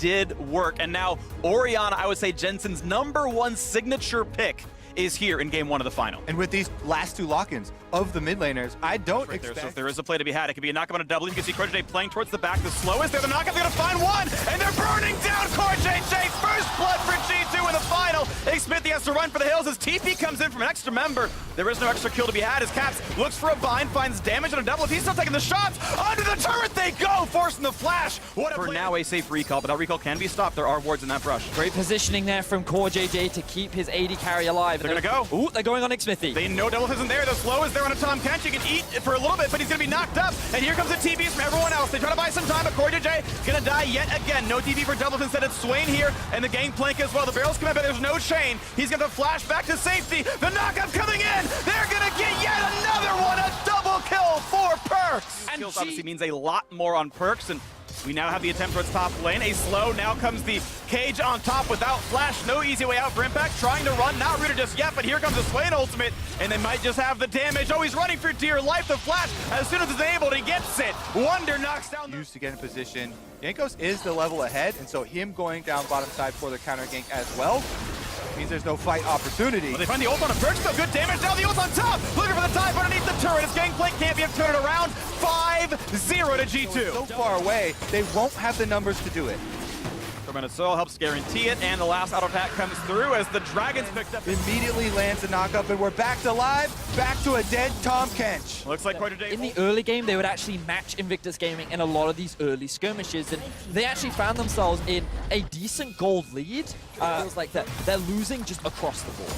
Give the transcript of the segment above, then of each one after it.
did work. And now Orianna, I would say Jensen's #1 signature pick, is here in game 1 of the final. And with these last 2 lock-ins of the mid laners, I don't expect... So if there is a play to be had, it could be a knockup on a double. You can see CoreJJ playing towards the back. The slowest there, the knockup, they're gonna find one, and they're burning down CoreJJ. First blood for G2 in the final. Smithy has to run for the hills as TP comes in from an extra member. There is no extra kill to be had as Caps looks for a bind, finds damage on a double. If he's still taking the shots, under the turret they go, forcing the flash. What a For play. now, a safe recall, but that recall can be stopped. There are wards in that brush. Great positioning there from CoreJJ to keep his AD carry alive. They're gonna go. Ooh, they're going on Smithy. They know Double isn't there. The slow is there on a Tom Kent. You can eat for a little bit, but he's going to be knocked up. And here comes the TVs from everyone else. They try to buy some time, but CoreJJ is going to die yet again. No TV for Double. Instead, it's Swain here, and the gangplank as well. The barrels come in, but there's no chain. He's going to flash back to safety. The knockup coming in. They're going to get yet another one. A double kill for Perks. And kills obviously means a lot more on Perks, and we now have the attempt towards top lane. A slow, now comes the cage on top without flash. No easy way out for Impact. Trying to run, not rooted just yet, but here comes the Swain ultimate, and they might just have the damage. Oh, he's running for dear life. The flash, as soon as it's able, he gets it. Wonder knocks down the... Used to get in position. Jankos is the level ahead, and so him going down bottom side for the counter gank as well means there's no fight opportunity. Well, they find the ult on a Perks, though. Good damage. Now the ult on top. Looking for the dive underneath the turret. His gangplank can't be turned around. 5-0 to G2. So far away, they won't have the numbers to do it. Soul helps guarantee it, and the last auto attack comes through as the Dragons picked up. Immediately lands a knockup, and we're back to live, back to a dead Tom Kench. Looks like CoreJJ. In the early game, they would actually match Invictus Gaming in a lot of these early skirmishes, and they actually found themselves in a decent gold lead. Feels like they're losing just across the board.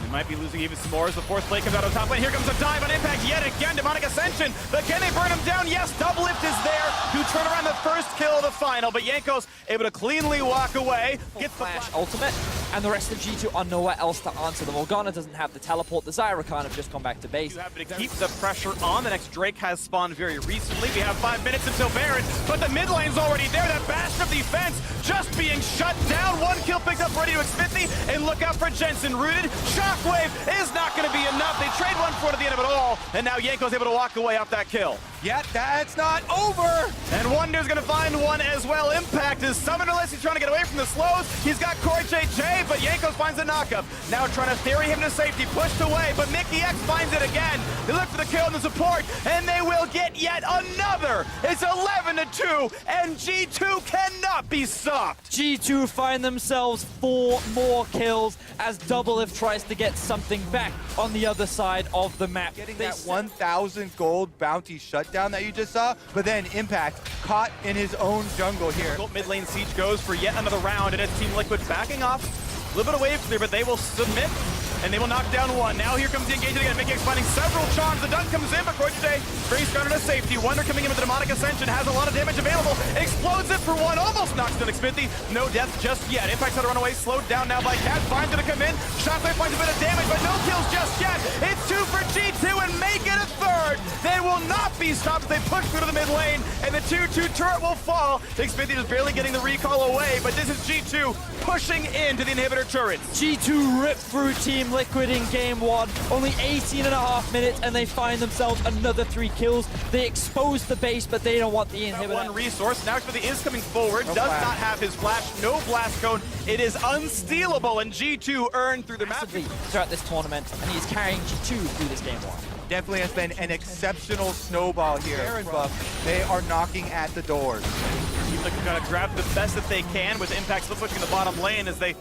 They might be losing even some more as the fourth play comes out of top lane. Here comes a dive on Impact yet again. Demonic Ascension, but can they burn him down? Yes, Double Lift is there to turn around the first kill of the final, but Jankos able to cleanly walk away. Gets the Flash ultimate, and the rest of G2 are nowhere else to answer. The Morgana doesn't have the teleport. The Zyra Khan have just gone back to base. You have to keep the pressure on. The next Drake has spawned very recently. We have 5 minutes until Baron, but the mid lane's already there. That bastion of defense just being shut down. 1 kill picked up ready to Smithy, and look out for Jensen. Rooted. Shockwave is not going to be enough. They trade 1 for at the end of it all, and now Yanko's able to walk away off that kill. Yet that's not over. And Wonder's going to find one as well. Impact is summonerless. He's trying to get away from the slows. He's got CoreJJ, but Jankos finds a knockup. Now trying to ferry him to safety. Pushed away, but Mickey X finds it again. They look for the kill and the support, and they will get yet another. It's 11-2, and G2 cannot be stopped. G2 find themselves 4 more kills as Double Lift tries to get something back on the other side of the map. Getting that 1,000 gold bounty shutdown that you just saw, but then Impact caught in his own jungle here. Mid lane siege goes for yet another round, and it's Team Liquid backing off. A little bit away from there, but they will submit, and they will knock down 1. Now here comes the engagement again. Mickey X finding several charms. The dunk comes in, but CoreJJ brings down to safety. Wonder coming in with the Demonic Ascension, has a lot of damage available. Explodes it for 1, almost knocks down Smithy. No death just yet. Impact's had to run away, slowed down now by Cat. Finds it to come in. Shockwave finds a bit of damage, but no kills just yet. It's 2 for G2 and make it a 3rd. They will not be stopped. They push through to the mid lane, and the 2-2 turret will fall. Smithy just barely getting the recall away, but this is G2 pushing into the inhibitor turrets. G2 ripped through Team Liquid in game 1. Only 18.5 minutes, and they find themselves another 3 kills. They expose the base, but they don't want the inhibitor. 1 resource. Now Smithy is coming forward. Does not have his flash. No blast cone. It is unstealable, and G2 earned through the map. Throughout this tournament, and he's carrying G2 through this game 1. Definitely has been an exceptional snowball here. Aaron Buff, they are knocking at the doors. Team Liquid trying to grab the best that they can with Impact still pushing the bottom lane as they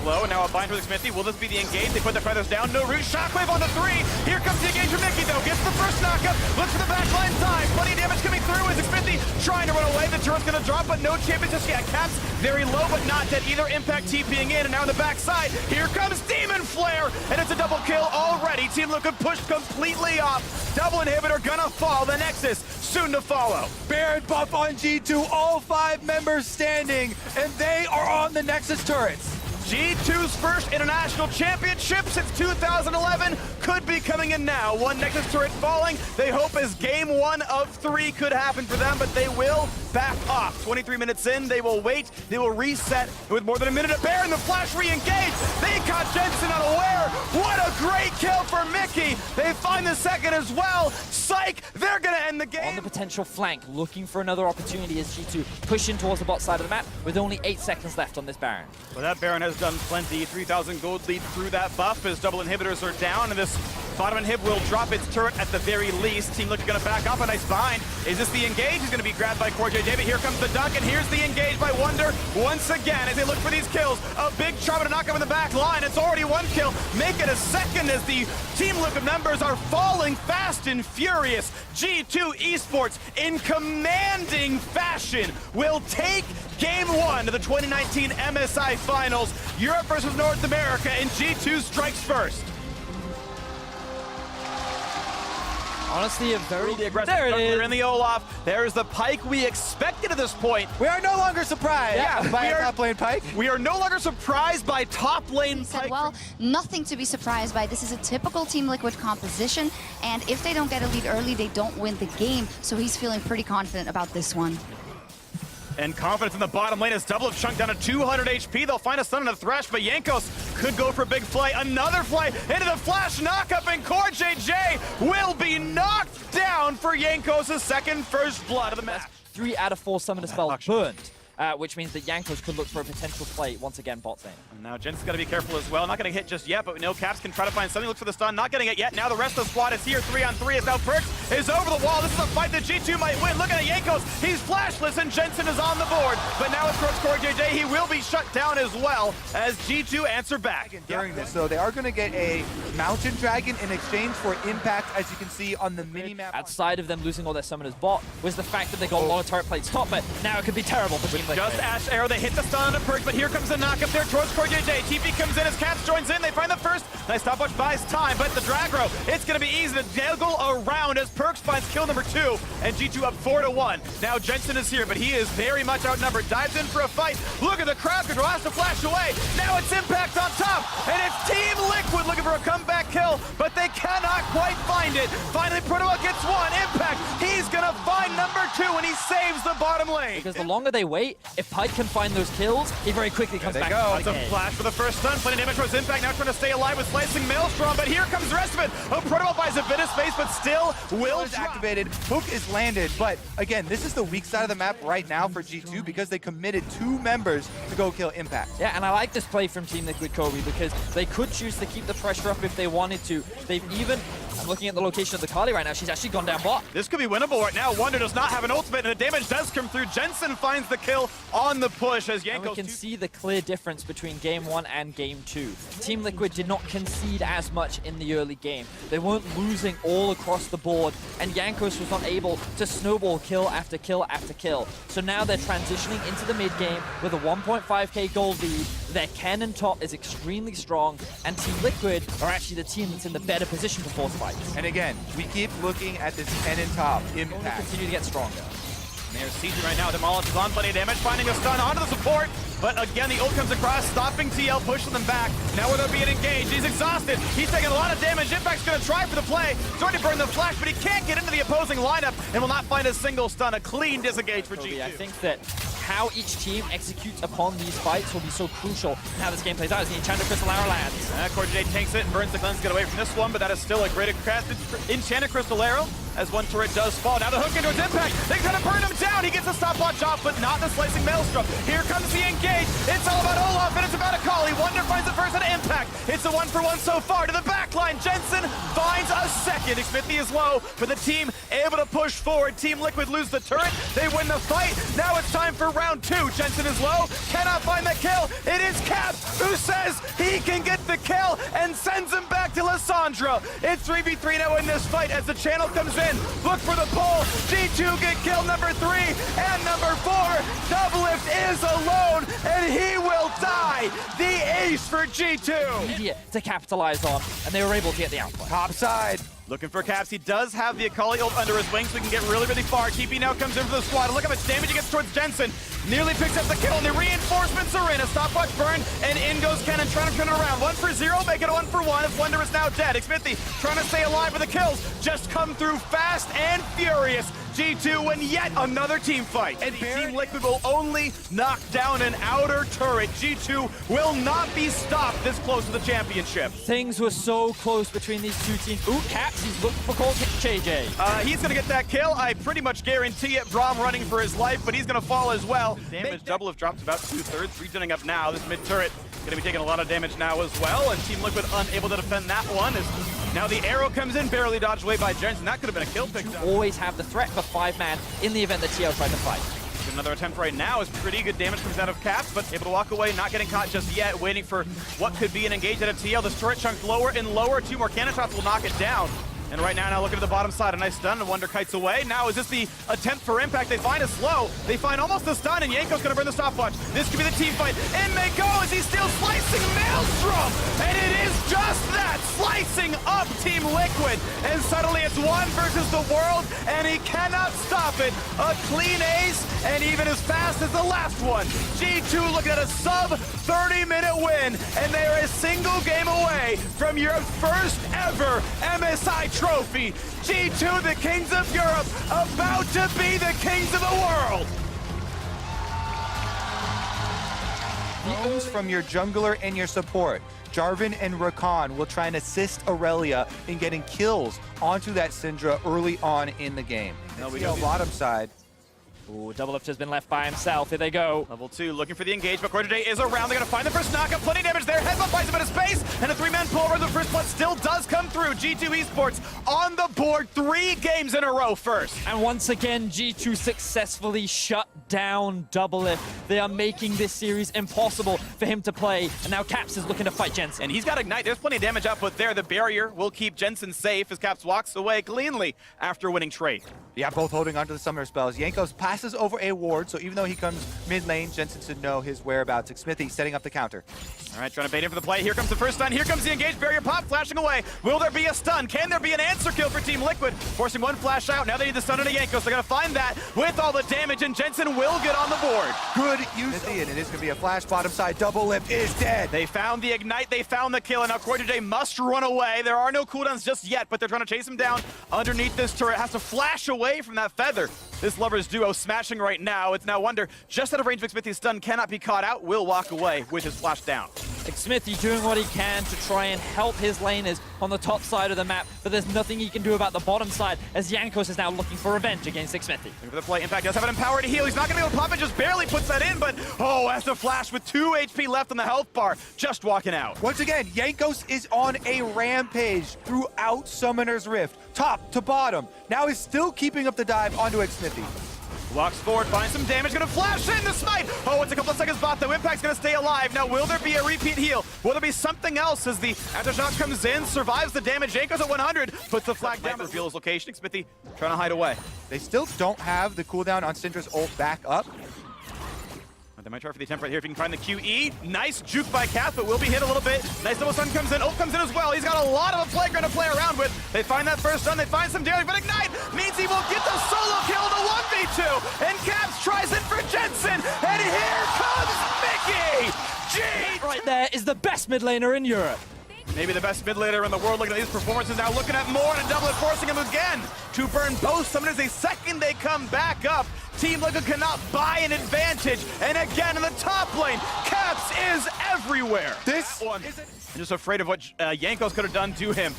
slow, and now a bind with Smithy. Will this be the engage? They put the feathers down. No root. Shockwave on the 3. Here comes the engage from Mickey, though. Gets the first knockup. Looks for the backline time. Plenty of damage coming through as Smithy trying to run away. The turret's going to drop, but no champions just yet. Caps very low, but not dead either. Impact TPing in, and now on the backside, here comes Demon Flare, and it's a double kill already. Team Liquid pushed completely off. Double inhibitor gonna fall. The Nexus soon to follow. Baron buff on G2, all 5 members standing, and they are on the Nexus turrets. G2's first international championship since 2011. could be coming in now. One Nexus turret falling. They hope as game 1 of 3 could happen for them, but they will back off. 23 minutes in, they will wait. They will reset with more than a minute to bear, and the flash re-engage. They caught Jensen unaware. What a great kill for Mickey. They find the second as well. Psych, they're gonna end the game. On the potential flank, looking for another opportunity as G2 push in towards the bot side of the map with only 8 seconds left on this Baron. Well, that Baron has done plenty. 3,000 gold lead through that buff as double inhibitors are down, and this bottom inhib will drop its turret at the very least. Team Liquid gonna back up. A nice bind. Is this the engage? He's gonna be grabbed by CoreJJ, but here comes the dunk, and here's the engage by Wonder once again as they look for these kills. A big Charm to knock up in the back line. It's already 1 kill. Make it a second as the Team Liquid members are falling fast and furious. G2 Esports, in commanding fashion, will take Game 1 of the 2019 MSI Finals. Europe versus North America, and G2 strikes first. Honestly, a very aggressive. There it They're is. in the Olaf. There's the Pike we expected at this point. We are no longer surprised by a top lane Pike. We are no longer surprised by top lane Said, Pike. well, nothing to be surprised by. This is a typical Team Liquid composition, and if they don't get a lead early, they don't win the game. So he's feeling pretty confident about this one. And confidence in the bottom lane as Double have chunked down to 200 HP. They'll find a stun and a thresh, but Jankos could go for a big play. Another play into the flash knockup, and CoreJJ will be knocked down for Jankos' second first blood of the match. 3 out of 4 summoner spells burnt, which means that Jankos could look for a potential play once again bot lane. And now Jensen's got to be careful as well. Not going to hit just yet, but we know Caps can try to find something. Looks for the stun, not getting it yet. Now the rest of the squad is here. 3-on-3 as now Perks is over the wall. This is a fight that G2 might win. Looking at Jankos, he's flashless, and Jensen is on the board. But now it's towards CoreJJ. He will be shut down as well as G2 answer back. During this, so they are going to get a Mountain Dragon in exchange for impact, as you can see on the mini-map. Outside of them losing all their summoners bot was the fact that they got a lot of turret plates top, but now it could be terrible for Team Liquid. Just Ash Arrow, they hit the stun on a Perk, but here comes the knock up there towards CoreJJ. TP comes in as Caps joins in. They find the first. Nice stopwatch buys time, but the Dragro, it's going to be easy to juggle around as Perks finds kill number 2, and G2 up 4-1. Now Jensen is here, but he is very much outnumbered. Dives in for a fight. Look at the crowd control, has to flash away. Now it's Impact on top, and it's Team Liquid looking for a comeback kill, but they cannot quite find it. Finally, Protoa gets 1. Impact, he's going to find number 2, and he saves the bottom lane. Because the longer they wait, if Pike can find those kills, he very quickly comes back. It's a flash for the first stun. Plenty damage towards Impact. Now trying to stay alive with Slicing Maelstrom, but here comes the rest of it. Oh, Protoa buys a bit of space, but still will Is activated. Hook is landed, but again, this is the weak side of the map right now for G2 because they committed 2 members to go kill Impact. Yeah, and I like this play from Team Liquid Kobe because they could choose to keep the pressure up if they wanted to. They've even, I'm looking at the location of the Kali right now, she's actually gone down bot. This could be winnable right now. Wonder does not have an ultimate, and the damage does come through. Jensen finds the kill on the push as And we Jankos... can see the clear difference between Game 1 and Game 2. Team Liquid did not concede as much in the early game. They weren't losing all across the board, and Jankos was not able to snowball kill after kill after kill. So now they're transitioning into the mid game with a 1.5k gold lead. Their cannon top is extremely strong, and Team Liquid are actually the team that's in the better position to force fights. And again, we keep looking at this cannon top They Impact. continue to get stronger. There's CG right now. The Molotov is on plenty of damage, finding a stun onto the support. But again, the ult comes across, stopping TL, pushing them back. Now where they're being engaged, he's exhausted. He's taking a lot of damage. Impact's going to try for the play. He's already burned the flash, but he can't get into the opposing lineup and will not find a single stun. A clean disengage for G2. I think that how each team executes upon these fights will be so crucial in how this game plays out as the Enchanted Crystal Arrow lands. Immediate to capitalize on, and they were able to get the outplay. Top side. Looking for Caps. He does have the Akali ult under his wing, so he can get really, really far. TP now comes in for the squad. Look how much damage he gets towards Jensen. Nearly picks up the kill, and the reinforcements are in. A stopwatch burn, and in goes Kennen trying to turn it around. 1 for 0, make it a 1 for 1. As Wonder is now dead. Xmithie trying to stay alive with the kills. Just come through fast and furious. G2 win yet another team fight. And Team Liquid will only knock down an outer turret. G2 will not be stopped this close to the championship. Things were so close between these two teams. Ooh, Caps, he's looking for Cold JJ. He's going to get that kill. I pretty much guarantee it. Braum running for his life, but he's going to fall as well. Damage double have dropped about 2/3. Regenerating up now. This mid turret going to be taking a lot of damage now as well. And Team Liquid unable to defend that one. As now the arrow comes in, barely dodged away by Jensen. That could have been a kill picked up. Always have the threat for 5-man in the event that TL tried to fight. Another attempt right now is pretty good damage comes out of Caps, but able to walk away, not getting caught just yet, waiting for what could be an engage out of TL. This turret chunked lower and lower. 2 more cannon shots will knock it down. And right now looking at the bottom side, a nice stun, and Wonder kites away. Now is this the attempt for impact? They find a slow. They find almost the stun, and Yanko's gonna burn the stopwatch. This could be the team fight. In may go as he's still slicing Maelstrom. And it is just that, slicing up Team Liquid. And suddenly it's 1 versus the world, and he cannot stop it. A clean ace, and even as fast as the last one. G2 looking at a sub 30-minute win, and they are a single game away from Europe's first ever MSI trophy. G2, the kings of Europe, about to be the kings of the world. Roams from your jungler and your support. Jarvan and Rakan will try and assist Aurelia in getting kills onto that Syndra early on in the game. Now we go bottom side. Ooh, Double Lift has been left by himself. Here they go. Level 2 looking for the engage, but Corday is around. They're going to find the first knockup. Plenty of damage there. Headbutt buys him out of space, and a 3-man pull over the first blood still does come through. G2 Esports on the board 3 games in a row first. And once again, G2 successfully shut down Double Lift. They are making this series impossible for him to play. And now Caps is looking to fight Jensen. And he's got Ignite. There's plenty of damage output there. The barrier will keep Jensen safe as Caps walks away cleanly after winning trade. Yeah, both holding onto the summoner spells. Jankos passes over a ward, so even though he comes mid lane, Jensen should know his whereabouts. Xmithie setting up the counter. All right, trying to bait in for the play. Here comes the first stun. Here comes the engage. Barrier pop, flashing away. Will there be a stun? Can there be an answer kill for Team Liquid? Forcing 1 flash out. Now they need the stun into Jankos. They're going to find that with all the damage, and Jensen will get on the board. Good use, and it is going to be a flash bottom side. Double Lift is dead. They found the Ignite. They found the kill, and now Corday must run away. There are no cooldowns just yet, but they're trying to chase him down underneath this turret. Has to flash away from that feather. This Lovers duo smashing right now. It's now Wonder just out of range of Xmithie's stun, cannot be caught out, will walk away with his flash down. Xmithie doing what he can to try and help his laners on the top side of the map, but there's nothing he can do about the bottom side as Jankos is now looking for revenge against Xmithie. Looking for the play. Impact does have an empower to heal. He's not going to be able to pop it, just barely puts that in, but oh, has to flash with 2 HP left on the health bar, just walking out. Once again, Jankos is on a rampage throughout Summoner's Rift, top to bottom. Now he's still keeping up the dive onto Xmithie. Walks forward, finds some damage, gonna flash in the smite! Oh, it's a couple of seconds bot, though. Impact's gonna stay alive. Now, will there be a repeat heal? Will there be something else as the aftershock comes in, survives the damage? Jankos at 100, puts the flag down, reveal his location. Xmithie trying to hide away. They still don't have the cooldown on Syndra's ult back up. They might try for the attempt right here if he can find the QE. Nice juke by Cath, but will be hit a little bit. Nice double stun comes in. Ult comes in as well. He's got a lot of a playground to play around with. They find that first stun. They find some damage, but Ignite means he will get the solo kill in the 1v2. And Caps tries it for Jensen. And here comes Mickey. G. Right there is the best mid laner in Europe. Maybe the best mid laner in the world. Looking at these performances now, looking at more and Double It forcing him again to burn both summoners. A second they come back up, Team Liquid cannot buy an advantage. And again in the top lane, Caps is everywhere. This one. I'm just afraid of what Jankos could have done to him.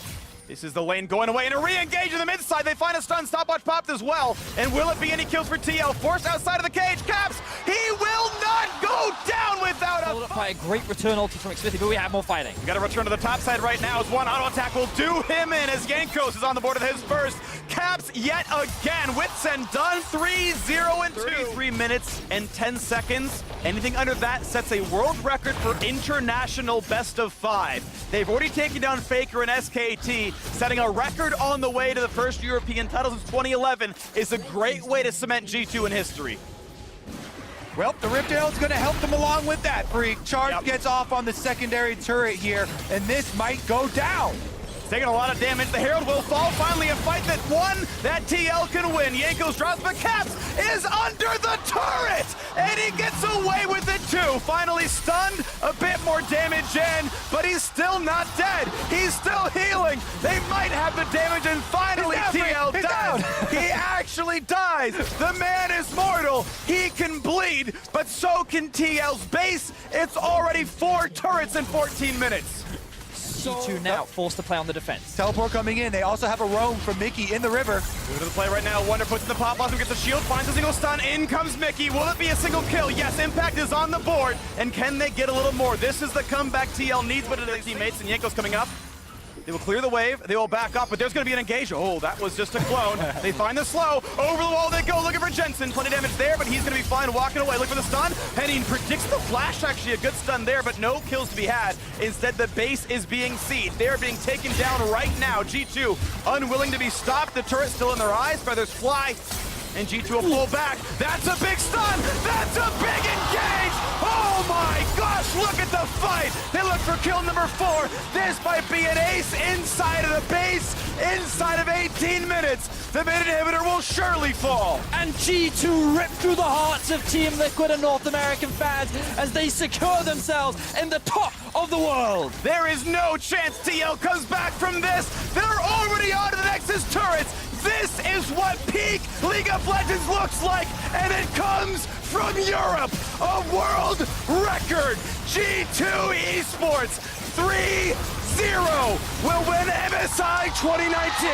This is the lane going away and a re-engage in the mid side. They find a stun, stopwatch popped as well. And will it be any kills for TL? Forced outside of the cage, Caps, he will not go down without a Followed up by a great return ulti from Xmithie, but we have more fighting. Got to return to the top side right now as one auto attack will do him in as Jankos is on the board with his first. Caps yet again with send done 3-0 and 2. 33 minutes and 10 seconds. Anything under that sets a world record for international best of 5. They've already taken down Faker and SKT, setting a record on the way to the first European title since 2011. Is a great way to cement G2 in history. Well, the Rift Arrow is going to help them along with that, Freak. Charge gets off on the secondary turret here, and this might go down. taking a lot of damage. The Herald will fall. Finally, a fight that TL can win. Jankos drops, but Caps is under the turret, and he gets away with it too. Finally stunned, a bit more damage in, but he's still not dead. He's still healing. They might have the damage, and finally TL dies. He actually dies. The man is mortal. He can bleed, but so can TL's base. It's already 4 turrets in 14 minutes. G2 now forced to play on the defense. Teleport coming in. They also have a roam from Mickey in the river. Moving to the play right now. Wonder puts in the pop blossom, gets a shield, finds a single stun. In comes Mickey. Will it be a single kill? Yes, Impact is on the board. And can they get a little more? This is the comeback TL needs, but it is teammates, and Jankos coming up. They will clear the wave, they will back up, but there's gonna be an engage. Oh, that was just a clone. They find the slow, over the wall they go, looking for Jensen. Plenty of damage there, but he's gonna be fine walking away. Look for the stun, Henning predicts the flash, actually a good stun there, but no kills to be had. Instead, the base is being sieged. They're being taken down right now. G2 unwilling to be stopped, the turret still in their eyes, feathers fly, and G2 will pull back. That's a big stun, that's a big engage! Oh my gosh, look at the fight! They look for kill number 4. This might be an ace inside of the base, inside of 18 minutes. The mid inhibitor will surely fall. And G2 rip through the hearts of Team Liquid and North American fans as they secure themselves in the top of the world. There is no chance TL comes back from this. They're already on to the Nexus turrets. This is what peak League of Legends looks like, and it comes from Europe. A world record. G2 Esports 3-0 will win MSI 2019.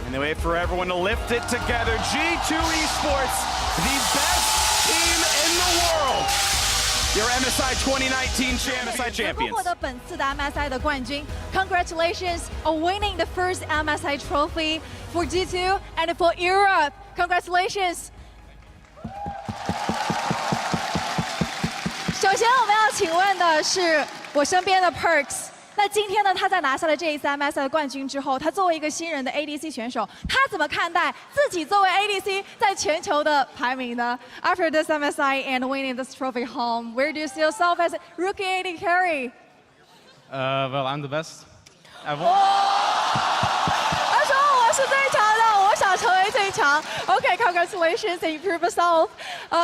And they wait for everyone to lift it together. G2 Esports, the best team in the world. Your MSI 2019 champions. 获得本次的 MSI 的冠军 ，Congratulations on winning the first MSI trophy for G2 and for Europe. Congratulations. 首先，我们要请问的是我身边的 Perks。 那今天呢，他在拿下了这一次 MSI 的冠军之后，他作为一个新人的 ADC 选手，他怎么看待自己作为 ADC 在全球的排名呢 ？After this MSI and winning this trophy home, where do you see yourself as rookie AD carry? Well, I'm the best. 他说我是最强的，我想成为最强。OK, congratulations and improve yourself.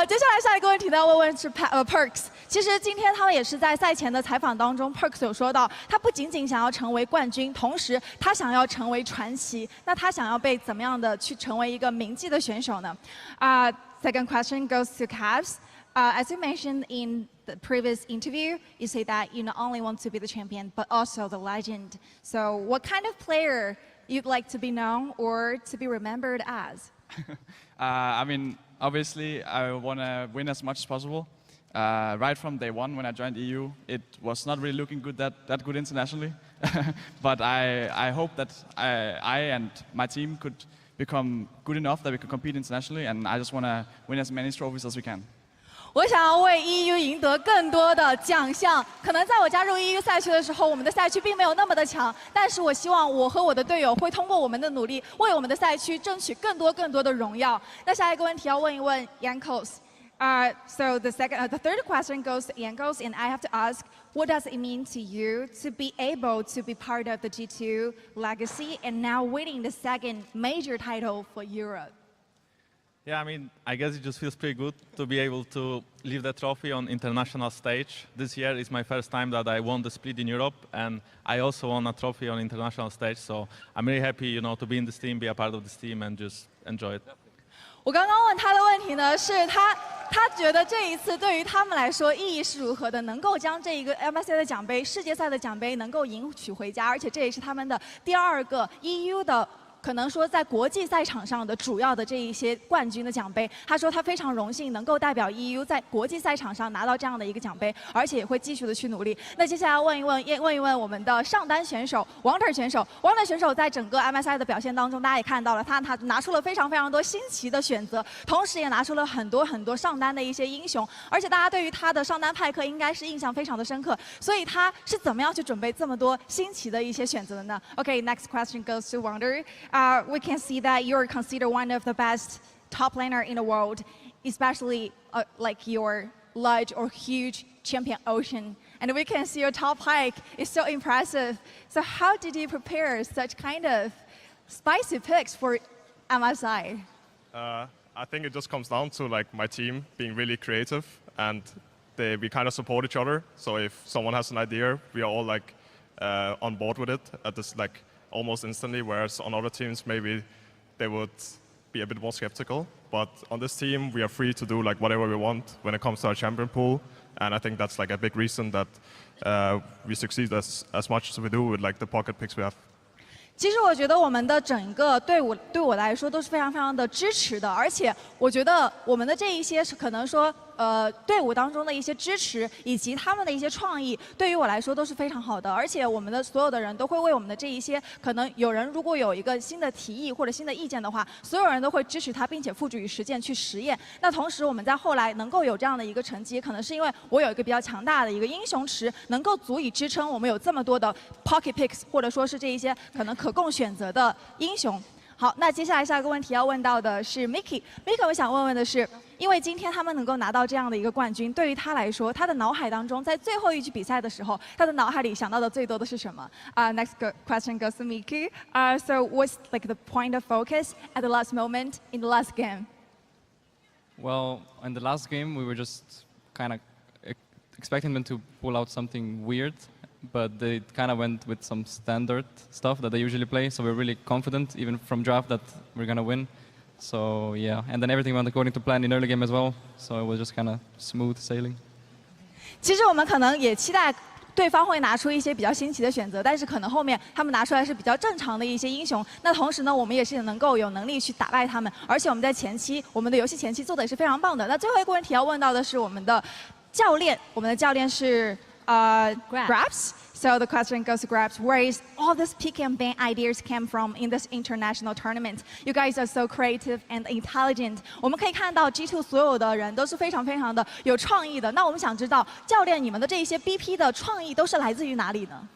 接下来下一个问题呢，要问是Perks。 其实今天他们也是在赛前的采访当中 ，Perks 有说到，他不仅仅想要成为冠军，同时他想要成为传奇。那他想要被怎么样的去成为一个铭记的选手呢？Second question goes to Cavs. As you mentioned in the previous interview, you say that you not only want to be the champion but also the legend. So, what kind of player you'd like to be known or to be remembered as? I mean, obviously, I want to win as much as possible. Right from day one when I joined EU, it was not really looking good that good internationally. But I hope that I and my team could become good enough that we could compete internationally, and I just want to win as many trophies as we can. 我想要为 EU 赢得更多的奖项。可能在我加入 EU 赛区的时候，我们的赛区并没有那么的强，但是我希望我和我的队友会通过我们的努力，为我们的赛区争取更多的荣耀。那下一个问题要问一问 Jankos。 So the third question goes to Jankos, and I have to ask, what does it mean to you to be able to be part of the G2 legacy and now winning the second major title for Europe? Yeah, I mean, I guess it just feels pretty good to be able to leave the trophy on international stage. This year is my first time that I won the split in Europe, and I also won a trophy on international stage. So I'm really happy, you know, to be in this team, be a part of this team, and just enjoy it. 我刚刚问他的问题呢，是他觉得这一次对于他们来说意义是如何的，能够将这一个 MSI 的奖杯、世界赛的奖杯能够赢取回家，而且这也是他们的第2个 EU 的可能说在国际赛场上的主要的这一些冠军的奖杯。他说他非常荣幸能够代表 EU 在国际赛场上拿到这样的一个奖杯，而且也会继续的去努力。那接下来问一问我们的上单选手 Wonder 选手 ，Wonder 选手在整个 MSI 的表现当中，大家也看到了，他拿出了非常多新奇的选择，同时也拿出了很多上单的一些英雄，而且大家对于他的上单派克应该是印象非常的深刻，所以他是怎么样去准备这么多新奇的一些选择的呢 ？Okay, next question goes to Wonder. We can see that you're considered one of the best top laner in the world, especially like your large or huge champion Ocean. And we can see your top hike is so impressive. So how did you prepare such kind of spicy picks for MSI? I think it just comes down to like my team being really creative, and we kind of support each other. So if someone has an idea, we are all like on board with it at this like almost instantly. Whereas on other teams, maybe they would be a bit more skeptical. But on this team, we are free to do like whatever we want when it comes to our champion pool. And I think that's like a big reason that we succeed as much as we do with like the pocket picks we have. 其实我觉得我们的整个队伍对我来说都是非常的支持的，而且我觉得我们的这一些是可能说队伍当中的一些支持以及他们的一些创意，对于我来说都是非常好的。而且我们的所有的人都会为我们的这一些可能有人如果有一个新的提议或者新的意见的话，所有人都会支持他，并且付诸于实践去实验。那同时我们在后来能够有这样的一个成绩，可能是因为我有一个比较强大的一个英雄池，能够足以支撑我们有这么多的 pocket picks， 或者说是这一些可能可供选择的英雄。好，那接下来下一个问题要问到的是 Mickey。Mickey， 我想问的是，因为今天他们能够拿到这样的一个冠军，对于他来说，他的脑海当中，在最后一局比赛的时候，他的脑海里想到的最多的是什么？Next question goes to Mickey. So what's like the point of focus at the last moment in the last game? Well, in the last game, we were just kind of expecting them to pull out something weird. But they kind of went with some standard stuff that they usually play, so we're really confident, even from draft, that we're going to win. So yeah, and then everything went according to plan in early game as well, so it was just kind of smooth sailing. 其实我们可能也期待对方会拿出一些比较新奇的选择，但是可能后面他们拿出来是比较正常的一些英雄。那同时呢，我们也是能够有能力去打败他们，而且我们在前期，我们的游戏前期做的也是非常棒的。那最后一个问题要问到的是我们的教练，我们的教练是。Grabs. So the question goes to Grabs. Where is all this pick and ban ideas came from in this international tournament? You guys are so creative and intelligent. 我们可以看到 G2 所有的人都是非常的有创意的。那我们想知道，教练你们的这一些 BP 的创意都是来自于哪里呢？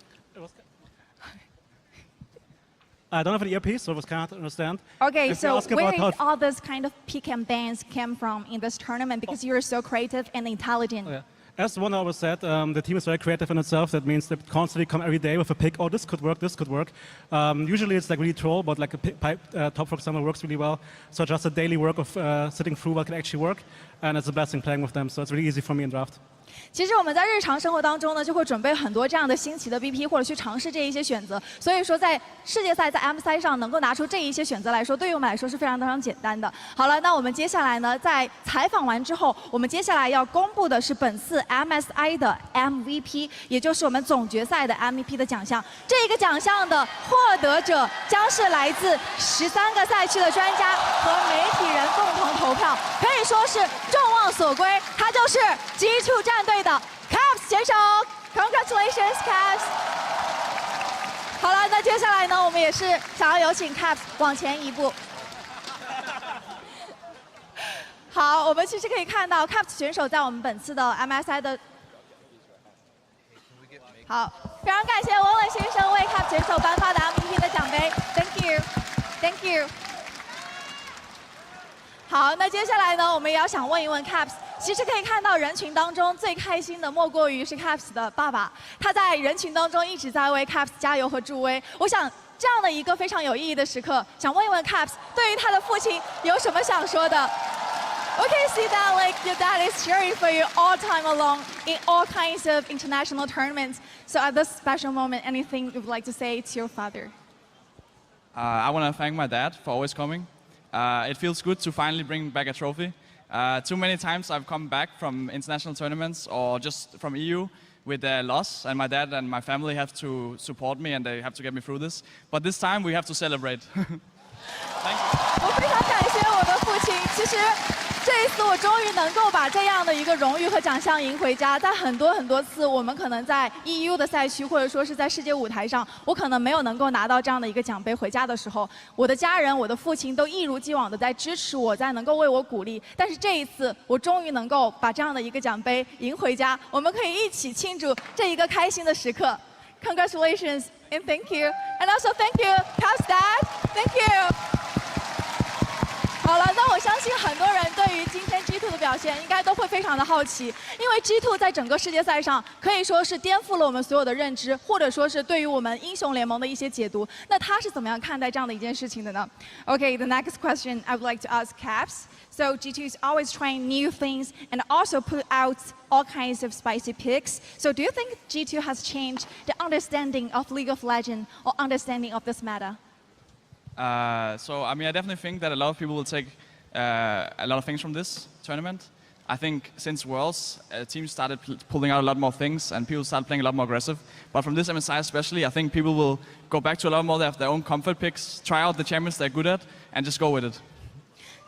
I don't have an earpiece, so I was kind of understand. Okay, so where is all this kind of pick and bans came from in this tournament? Because you're so creative and intelligent. Yeah. As one always said, the team is very creative in itself. That means they constantly come every day with a pick. Oh, this could work, this could work. Usually it's like really troll, but like a pipe top, for example, works really well. So just a daily work of sitting through what can actually work. And it's a blessing playing with them. So it's really easy for me in draft. 其实我们在日常生活当中呢，就会准备很多这样的新奇的 BP， 或者去尝试这一些选择。所以说，在世界赛在 MSI 上能够拿出这一些选择来说，对于我们来说是非常简单的。好了，那我们接下来呢，在采访完之后，我们接下来要公布的是本次 MSI 的 MVP， 也就是我们总决赛的 MVP 的奖项。这个奖项的获得者将是来自13个赛区的专家和媒体人共同投票，可以说是众望所归。他就是 G2 战队的 Caps 选手 ，Congratulations Caps！ 好了，那接下来呢，我们也是想要有请 Caps 往前一步。好，我们其实可以看到 Caps 选手在我们本次的 MSI 的。好，非常感谢文文先生为 Caps 选手颁发的 MVP 的奖杯 ，Thank you，Thank you。好，那接下来呢，我们也要想问一问 Caps。其实可以看到人群当中最开心的莫过于是 Caps 的爸爸，他在人群当中一直在为 Caps 加油和助威。我想这样的一个非常有意义的时刻，想问一问 Caps 对于他的父亲有什么想说的 ？We can see that like your dad is cheering for you all time along in all kinds of international tournaments. So at this special moment, anything you'd like to say to your father? I want to thank my dad for always coming. It feels good to finally bring back a trophy. Too many times I've come back from international tournaments or just from EU with a loss, and my dad and my family have to support me and they have to get me through this. But this time we have to celebrate. 我非常感谢我的父亲。其实这一次我终于能够把这样的一个荣誉和奖项赢回家。在很多次，我们可能在 EU 的赛区，或者说是在世界舞台上，我可能没有能够拿到这样的一个奖杯回家的时候，我的家人、我的父亲都一如既往的在支持我，在能够为我鼓励。但是这一次，我终于能够把这样的一个奖杯赢回家，我们可以一起庆祝这一个开心的时刻。Congratulations and thank you, and also thank you, Caps Dad, thank you. 好了，那我相信很多人对于今天 G2 的表现应该都会非常的好奇，因为 G2 在整个世界赛上可以说是颠覆了我们所有的认知，或者说是对于我们英雄联盟的一些解读。那他是怎么样看待这样的一件事情的呢 ？Okay, the next question I would like to ask Caps. So G2 is always trying new things and also put out all kinds of spicy picks. So do you think G2 has changed the understanding of League of Legends or understanding of this meta? So, I mean, I definitely think that a lot of people will take a lot of things from this tournament. I think since Worlds, teams started pulling out a lot more things and people started playing a lot more aggressive. But from this MSI especially, I think people will go back to a lot more of their own comfort picks, try out the champions they're good at, and just go with it.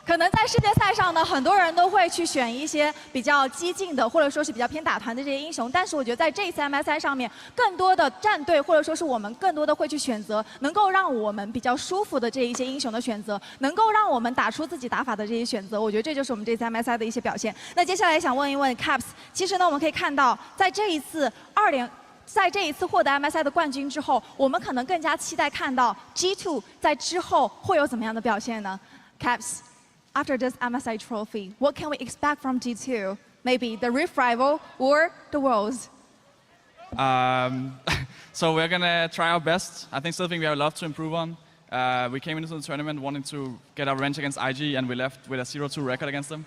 可能在世界赛上呢，很多人都会去选一些比较激进的，或者说是比较偏打团的这些英雄。但是我觉得在这一次 MSI 上面，更多的战队或者说是我们更多的会去选择能够让我们比较舒服的这一些英雄的选择，能够让我们打出自己打法的这些选择。我觉得这就是我们这次 MSI 的一些表现。那接下来想问一问 Caps， 其实呢，我们可以看到在这一次在这一次获得 MSI 的冠军之后，我们可能更加期待看到 G2 在之后会有怎么样的表现呢 ？Caps。After this MSI trophy, what can we expect from G2? Maybe the rofl or the Worlds? So we're gonna try our best. I still think we have a lot to improve on. We came into the tournament wanting to get our revenge against IG, and we left with a 0-2 record against them.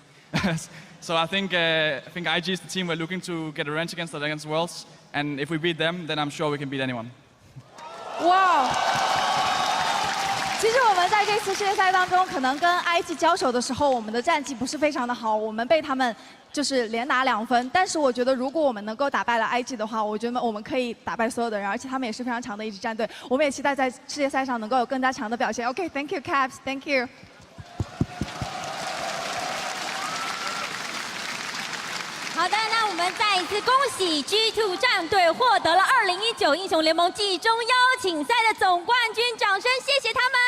So I think IG is the team we're looking to get a revenge against Worlds, and if we beat them, then I'm sure we can beat anyone. Wow! 其实我们在这次世界赛当中，可能跟 IG 交手的时候，我们的战绩不是非常的好，我们被他们就是连拿2分。但是我觉得，如果我们能够打败了 IG 的话，我觉得我们可以打败所有的人，而且他们也是非常强的一支战队。我们也期待在世界赛上能够有更加强的表现。OK, thank you, Caps, thank you. 好的，那我们再一次恭喜 G2 战队获得了2019英雄联盟季中邀请赛的总冠军，掌声谢谢他们！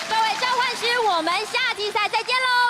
各位召唤师，我们下季赛再见喽！